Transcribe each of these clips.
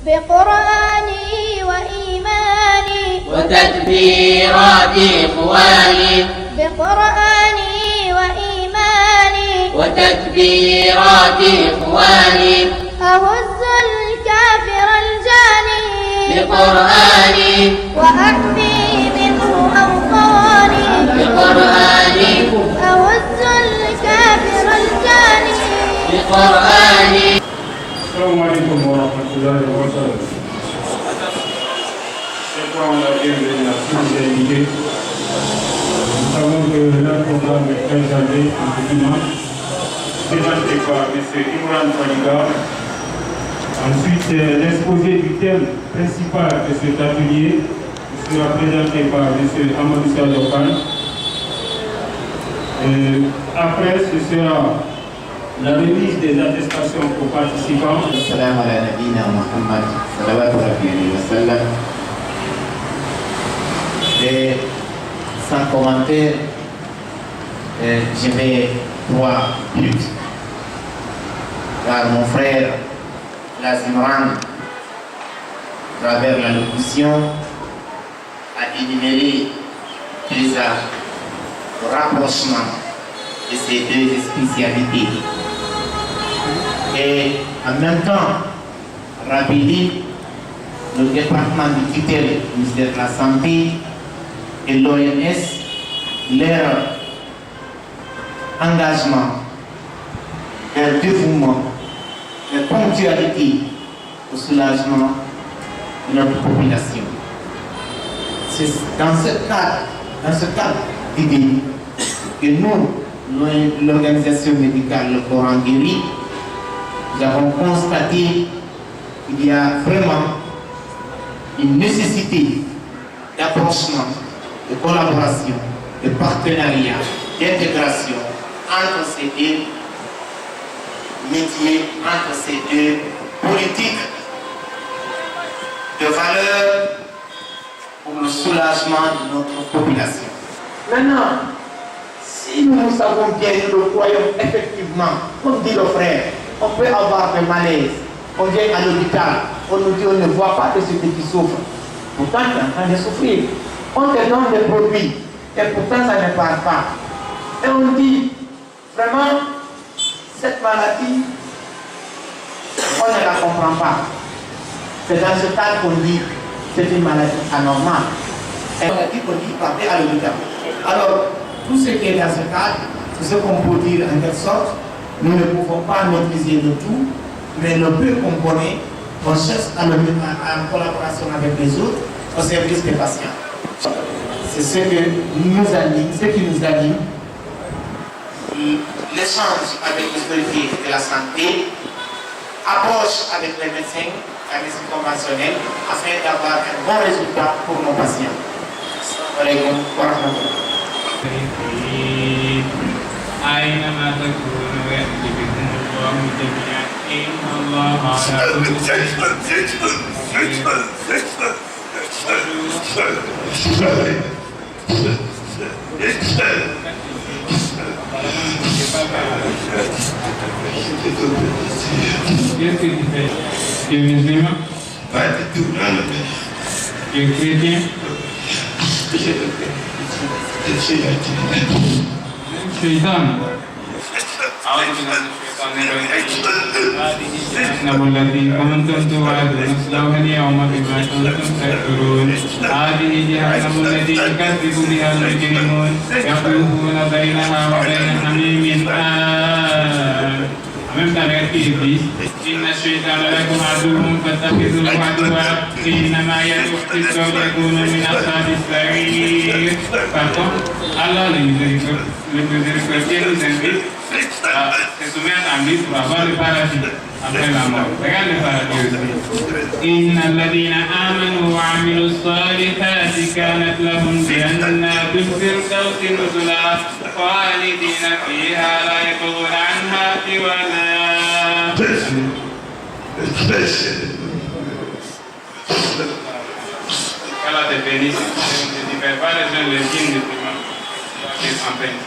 بقرآني وإيماني وتكبيرات إخواني بقرآني وإيماني وتكبيرات إخواني أهز الكافر الجاني بقرآني وأحمي منه أوطاني بقرآني أهز الكافر الجاني بقرآني. السلام عليكم ورحمة الله وبركاته. Je prends la bienvenue à tous les invités. Nous savons que le programme est très chargé en documents, présenté par M. Imran Fadiga. Ensuite, l'exposé du thème principal de cet atelier sera présenté par M. Amadou Sadokan. Après, ce sera la remise des attestations aux participants. Salam ala nabina Muhammad salawatu rabbi wa sallam. Et sans commentaire, je vais 3 buts. Car mon frère Lazimran, à travers la locution, a énuméré déjà le rapprochement de ces deux spécialités. Et en même temps, rappeler le département de tutelle du ministère de la Santé et l'OMS, leur engagement, leur dévouement, leur ponctualité au soulagement de notre population. C'est dans ce cadre d'idée que nous, l'organisation médicale Le Coran Guéri, nous avons constaté qu'il y a vraiment une nécessité d'approchement, de collaboration, de partenariat, d'intégration entre ces deux métiers, entre ces deux politiques de valeur pour le soulagement de notre population. Maintenant, si nous savons bien, nous le croyons effectivement, comme dit le frère, on peut avoir des malaises. On vient à l'hôpital, on nous dit on ne voit pas de ceux qui souffrent. Pourtant, tu es en train de souffrir. On te donne des produits et pourtant ça ne part pas. Et on dit, vraiment, cette maladie, on ne la comprend pas. C'est dans ce cadre qu'on dit, c'est une maladie anormale. Et on a dit qu'on dit, partez à l'hôpital. Alors, tout ce qui est dans ce cadre, c'est ce qu'on peut dire en quelque sorte. Nous ne pouvons pas maîtriser le tout, mais le peu qu'on connaît, on cherche à le mettre en collaboration avec les autres au service des patients. C'est ce qui nous anime, l'échange avec les autorités de la santé, approche avec les médecins, la médecine conventionnelle, afin d'avoir un bon résultat pour nos patients. Assalamu alaikum wa rahmatullah. أينما تكونوا يأتي بكم الله جميعا إن الله على كل Qu'est-ce que tu fais? Tu es musulman? Pas du tout, non. Tu es chrétien? الشيطان أعوذ بالله من الشيطان الرجيم هذه جهنم التي كنتم توعدون اصلوها اليوم بما كنتم تكفرون هذه جهنم التي يكذب بها المجرمون يطوفون بينها وبين حميم آن أمام تنغير إبليس إن الشيطان لكم عدو فاتخذوه عدوا إنما يدعو حزبه ليكون من أصحاب السعير. Pardon, Allah le miséricordieux nous invite à se soumettre à lui pour avoir le paradis après la mort. Regarde le paradis aussi. إن الذين آمنوا وعملوا الصالحات كانت لهم جنات الفردوس نزلا خالدين فيها لا يبغون عنها حولا. Allah te bénisse, ne diffère pas les uns les signes de paiement. En peine.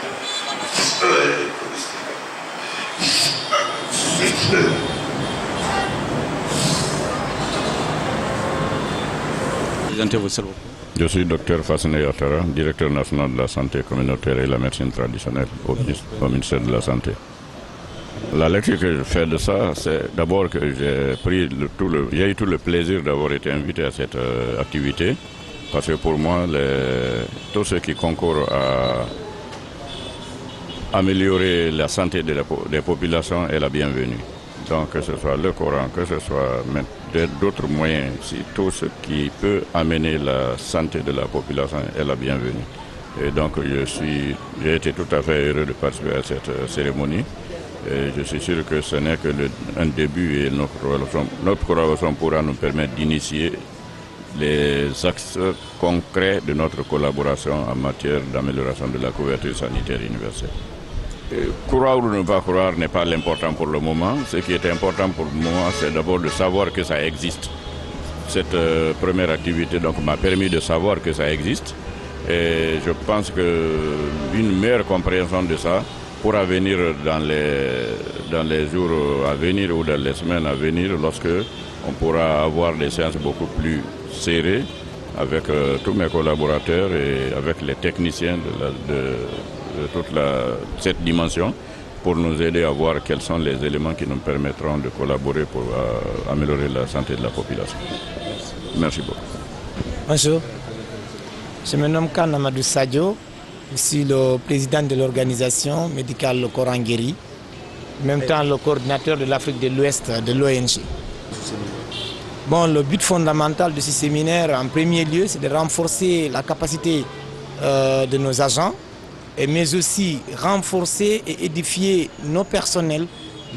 Présentez-vous s'il vous plaît. Je suis Dr Fassene Yattara, directeur national de la santé communautaire et la médecine traditionnelle au ministère de la Santé. La lecture que je fais de ça, c'est d'abord que j'ai eu tout le plaisir d'avoir été invité à cette activité, parce que pour moi, tout ce qui concourt à améliorer la santé des populations est la bienvenue. Donc que ce soit le Coran, que ce soit d'autres moyens, tout ce qui peut amener la santé de la population est la bienvenue. Et donc j'ai été tout à fait heureux de participer à cette cérémonie. Et je suis sûr que ce n'est qu'un début et notre collaboration pourra nous permettre d'initier les axes concrets de notre collaboration en matière d'amélioration de la couverture sanitaire universelle. Croire ou ne pas croire n'est pas l'important pour le moment. Ce qui est important pour moi, c'est d'abord de savoir que ça existe. Cette première activité m'a permis de savoir que ça existe. Et je pense qu'une meilleure compréhension de ça pourra venir dans les jours à venir ou dans les semaines à venir, lorsque on pourra avoir des séances beaucoup plus serrées avec tous mes collaborateurs et avec les techniciens de toute cette dimension, pour nous aider à voir quels sont les éléments qui nous permettront de collaborer pour améliorer la santé de la population. Merci beaucoup. Bonjour, je me nomme Khan Amadou Sadio, je suis le président de l'organisation médicale Le Coran Guéri, en même temps le coordinateur de l'Afrique de l'Ouest de l'ONG. Bon, le but fondamental de ce séminaire, en premier lieu, c'est de renforcer la capacité de nos agents, mais aussi renforcer et édifier nos personnels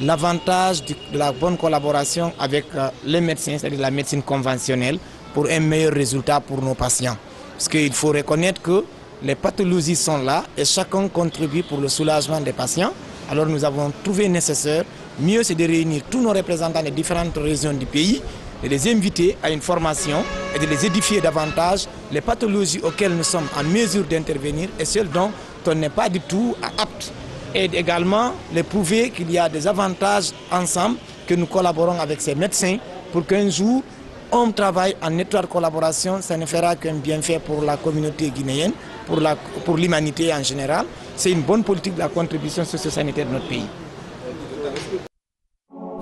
l'avantage de la bonne collaboration avec les médecins, c'est-à-dire la médecine conventionnelle, pour un meilleur résultat pour nos patients. Parce qu'il faut reconnaître que les pathologies sont là et chacun contribue pour le soulagement des patients. Alors nous avons trouvé nécessaire, mieux c'est de réunir tous nos représentants des différentes régions du pays, de les inviter à une formation et de les édifier davantage les pathologies auxquelles nous sommes en mesure d'intervenir et celles dont on n'est pas du tout apte. Et également les prouver qu'il y a des avantages ensemble, que nous collaborons avec ces médecins pour qu'un jour on travaille en étroite collaboration. Ça ne fera qu'un bienfait pour la communauté guinéenne, pour l'humanité en général. C'est une bonne politique de la contribution socio-sanitaire de notre pays.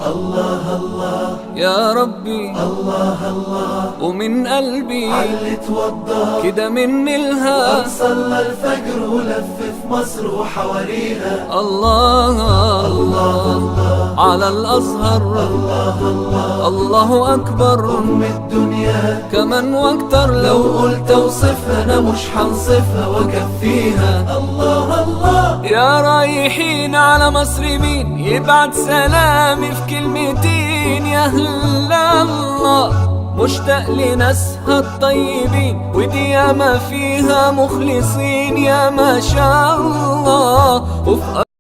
الله الله يا ربي الله الله ومن قلبي علي توضى كده مني الها صلى الفجر ولف في مصر وحواليها الله الله على الأزهر الله الله الله أكبر أم الدنيا كمان واكتر لو قلت اوصفها أنا مش هنصفها وكفيها الله الله يا رايحين على مصر مين يبعت سلامي في كلمتين يا أهل الله مشتاق لناسها الطيبين ودي ياما فيها مخلصين يا ما شاء الله